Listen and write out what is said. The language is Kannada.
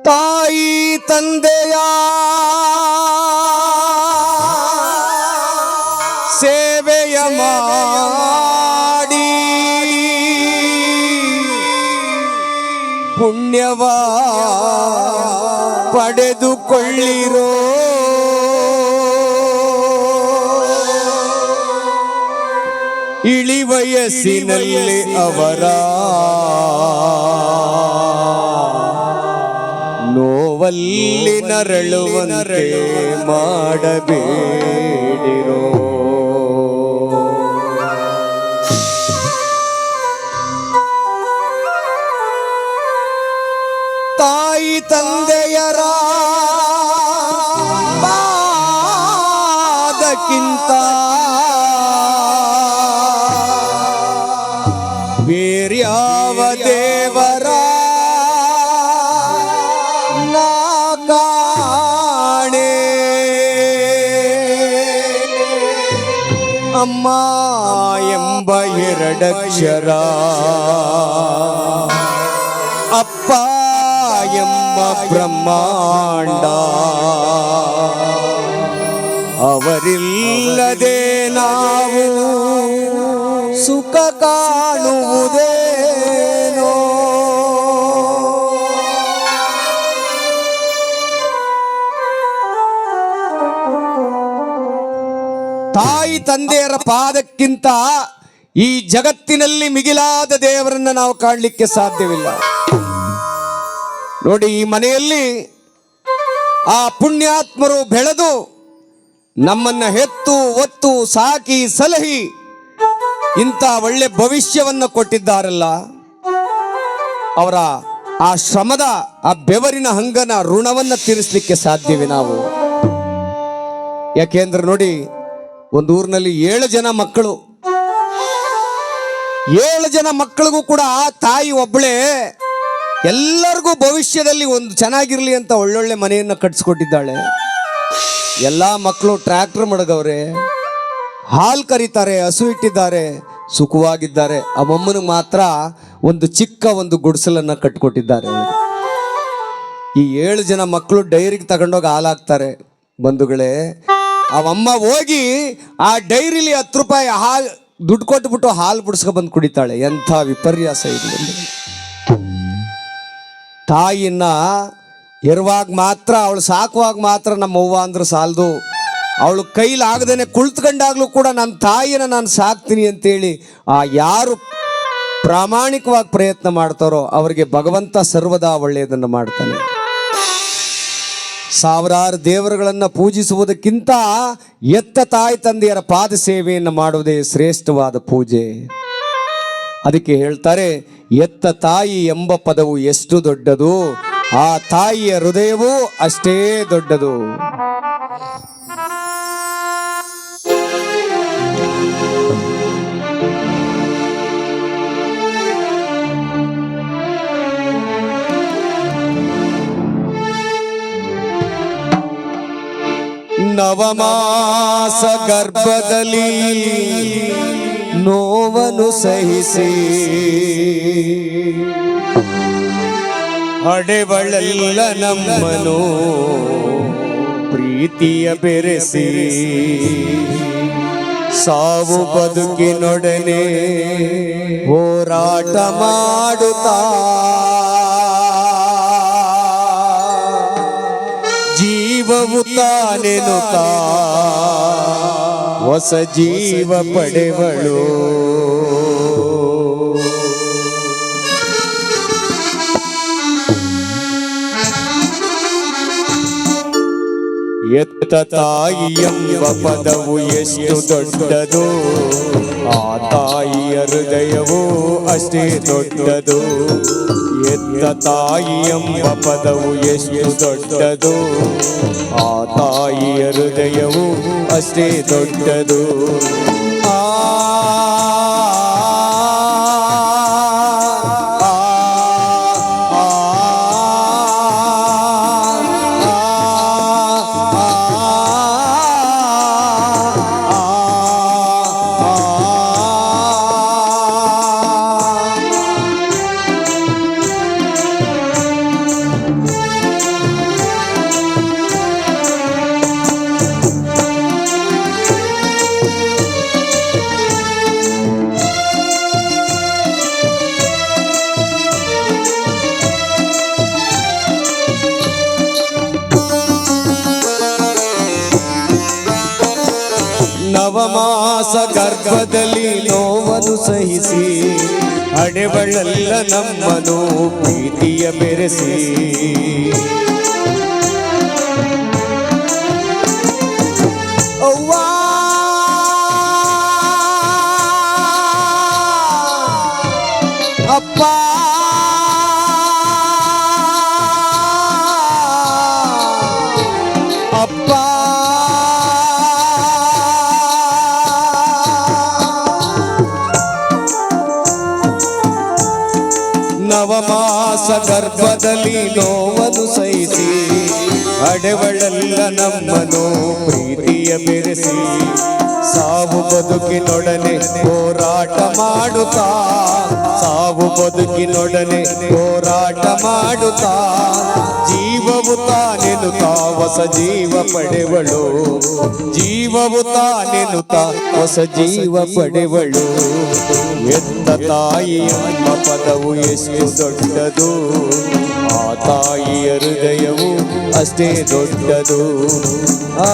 ತಾಯಿ ತಂದೆಯ ಸೇವೆಯ ಮಾಡಿ ಪುಣ್ಯವ ಪಡೆದುಕೊಳ್ಳಿರೋ ಇಳಿ ವಯಸ್ಸಿನಲ್ಲಿ ಅವರ ನೋವಲ್ಲಿ ನರಳುವಂತೆ ಮಾಡಬೇಡಿರೋ. ತಾಯಿ ತಂದೆಯರ ಪಾದಕ್ಕಿಂತ ಬೇರ್ಯಾವ ದೇವರ ನಾ ಕಾಣೆ. ಅಮ್ಮ ಎಂಬ ಎರಡಕ್ಷರ, ಅಪ್ಪ ಎಂಬ ಬ್ರಹ್ಮಾಂಡ, ಅವರಿಲ್ಲದೆ ನಾವು ಸುಖ ಕಾಣುವುದೇನೋ. ತಾಯಿ ತಂದೆಯರ ಪಾದಕ್ಕಿಂತ ಈ ಜಗತ್ತಿನಲ್ಲಿ ಮಿಗಿಲಾದ ದೇವರನ್ನ ನಾವು ಕಾಣಲಿಕ್ಕೆ ಸಾಧ್ಯವಿಲ್ಲ. ನೋಡಿ, ಈ ಮನೆಯಲ್ಲಿ ಆ ಪುಣ್ಯಾತ್ಮರು ಬೆಳೆದು ನಮ್ಮನ್ನ ಹೆತ್ತು ಒತ್ತು ಸಾಕಿ ಸಲಹಿ ಇಂಥ ಒಳ್ಳೆ ಭವಿಷ್ಯವನ್ನು ಕೊಟ್ಟಿದ್ದಾರಲ್ಲ, ಅವರ ಆ ಶ್ರಮದ ಆ ಬೆವರಿನ ಹಂಗನ ಋಣವನ್ನು ತೀರಿಸಲಿಕ್ಕೆ ಸಾಧ್ಯವೇ ನಾವು? ಯಾಕೆಂದ್ರೆ ನೋಡಿ, ಒಂದು ಊರಿನಲ್ಲಿ 7 ಜನ ಮಕ್ಕಳು, 7 ಜನ ಮಕ್ಕಳಿಗೂ ಕೂಡ ತಾಯಿ ಒಬ್ಬಳೇ ಎಲ್ಲರಿಗೂ ಭವಿಷ್ಯದಲ್ಲಿ ಒಂದು ಚೆನ್ನಾಗಿರ್ಲಿ ಅಂತ ಒಳ್ಳೊಳ್ಳೆ ಮನೆಯನ್ನು ಕಟ್ಸ್ಕೊಟ್ಟಿದ್ದಾಳೆ. ಎಲ್ಲ ಮಕ್ಕಳು ಟ್ರ್ಯಾಕ್ಟರ್ ಮಡಗವ್ರೆ, ಹಾಲು ಕರೀತಾರೆ, ಹಸು ಇಟ್ಟಿದ್ದಾರೆ, ಸುಖವಾಗಿದ್ದಾರೆ. ಆ ಮೊಮ್ಮನಿಗೆ ಮಾತ್ರ ಒಂದು ಚಿಕ್ಕ ಒಂದು ಗುಡಿಸಲನ್ನು ಕಟ್ಕೊಟ್ಟಿದ್ದಾರೆ. ಈ 7 ಜನ ಮಕ್ಕಳು ಡೈರಿಗೆ ತಗೊಂಡೋಗಿ ಹಾಲು ಹಾಕ್ತಾರೆ. ಬಂಧುಗಳೇ, ಅವಮ್ಮ ಹೋಗಿ ಆ ಡೈರಿಲಿ 10 ರೂಪಾಯಿ ಹಾಲು ದುಡ್ಡು ಕೊಟ್ಬಿಟ್ಟು ಹಾಲು ಬಿಡಿಸ್ಕೊ ಬಂದು ಕುಡಿತಾಳೆ. ಎಂಥ ವಿಪರ್ಯಾಸ ಇದು! ತಾಯಿಯನ್ನ ಇರುವಾಗ ಮಾತ್ರ, ಅವಳು ಸಾಕುವಾಗ ಮಾತ್ರ ನಮ್ಮ ಅವ್ವ ಅಂದ್ರೆ ಸಾಲದು, ಅವಳು ಕೈಲಾಗದೇನೆ ಕುಳಿತುಕೊಂಡಾಗ್ಲೂ ಕೂಡ ನನ್ನ ತಾಯಿನ ನಾನು ಸಾಕ್ತೀನಿ ಅಂತೇಳಿ ಆ ಯಾರು ಪ್ರಾಮಾಣಿಕವಾಗಿ ಪ್ರಯತ್ನ ಮಾಡ್ತಾರೋ ಅವರಿಗೆ ಭಗವಂತ ಸರ್ವದಾ ಒಳ್ಳೆಯದನ್ನು ಮಾಡ್ತಾನೆ. ಸಾವಿರಾರು ದೇವರುಗಳನ್ನು ಪೂಜಿಸುವುದಕ್ಕಿಂತ ಎತ್ತ ತಾಯಿ ತಂದೆಯರ ಪಾದ ಸೇವೆಯನ್ನು ಮಾಡುವುದೇ ಶ್ರೇಷ್ಠವಾದ ಪೂಜೆ. ಅದಕ್ಕೆ ಹೇಳ್ತಾರೆ, ಎತ್ತ ತಾಯಿ ಎಂಬ ಪದವು ಎಷ್ಟು ದೊಡ್ಡದು, ಆ ತಾಯಿಯ ಹೃದಯವೂ ಅಷ್ಟೇ ದೊಡ್ಡದು. ನವಮಾಸ ಗರ್ಭದಲ್ಲಿ ನೋವನ್ನು ಸಹಿಸಿ ಹಡೆವಳೆಲ್ಲ ನಮ್ಮನು ಪ್ರೀತಿಯ ಬೆರೆಸಿ ಸಾವು ಬದುಕಿನೊಡನೆ ಹೋರಾಟ ಮಾಡುತ್ತಾ ಜೀವವು ತಾನೆನುತ್ತಾ ಹೊಸ ಜೀವ ಪಡೆವಳು. ಎತ್ತ ತಾಯಿ ಎಂಬ ಪದವು ಎಷ್ಟು ದೊಡ್ಡದು, ಆ ತಾಯಿಯ ಹೃದಯವೂ ಅಷ್ಟೇ ದೊಡ್ಡದು. ಎತ್ತ ತಾಯಿ ಎಂಬ ಪದವು ಎಷ್ಟು ದೊಡ್ಡದು, ಆ ತಾಯಿಯ ಹೃದಯವೂ ಅಷ್ಟೇ ದೊಡ್ಡದು. ನವಮಾಸ ಗರ್ಭದಲ್ಲಿ ನೋವನ್ನು ಸಹಿಸಿ ಹಡೆಬಳೆಲ್ಲ ನಮ್ಮನು ಪ್ರೀತಿಯ ಬೆರೆಸಿ ಅವ್ವಾ ಅಪ್ಪ ಅಪ್ಪ ನವಮಾಸ ಗರ್ಭದಲ್ಲಿ ನೋವನ್ನು ಸಹಿಸಿ ಹಡೆವಳೆಲ್ಲ ನಮ್ಮನು ಪ್ರೀತಿಯ ಬೆರೆಸಿ ಸಾವು ಬದುಕಿನೊಡನೆ ಹೋರಾಟ ಮಾಡುತ್ತಾ ಸಾವು ಬದುಕಿನೊಡನೆ ಹೋರಾಟ ಮಾಡುತ್ತಾ ಜೀವವು ತಾನೆನುತ್ತಾ ಹೊಸ ಜೀವ ಪಡೆವಳು ಜೀವವು ತಾನೆನುತ್ತಾ ಹೊಸ ಜೀವ ಪಡೆವಳು ಎತ್ತ ತಾಯಿ ಎಂಬ ಪದವು ಎಷ್ಟು ದೊಡ್ಡದು ಆ ತಾಯಿಯ ಹೃದಯವು ಅಷ್ಟೇ ದೊಡ್ಡದು ಆ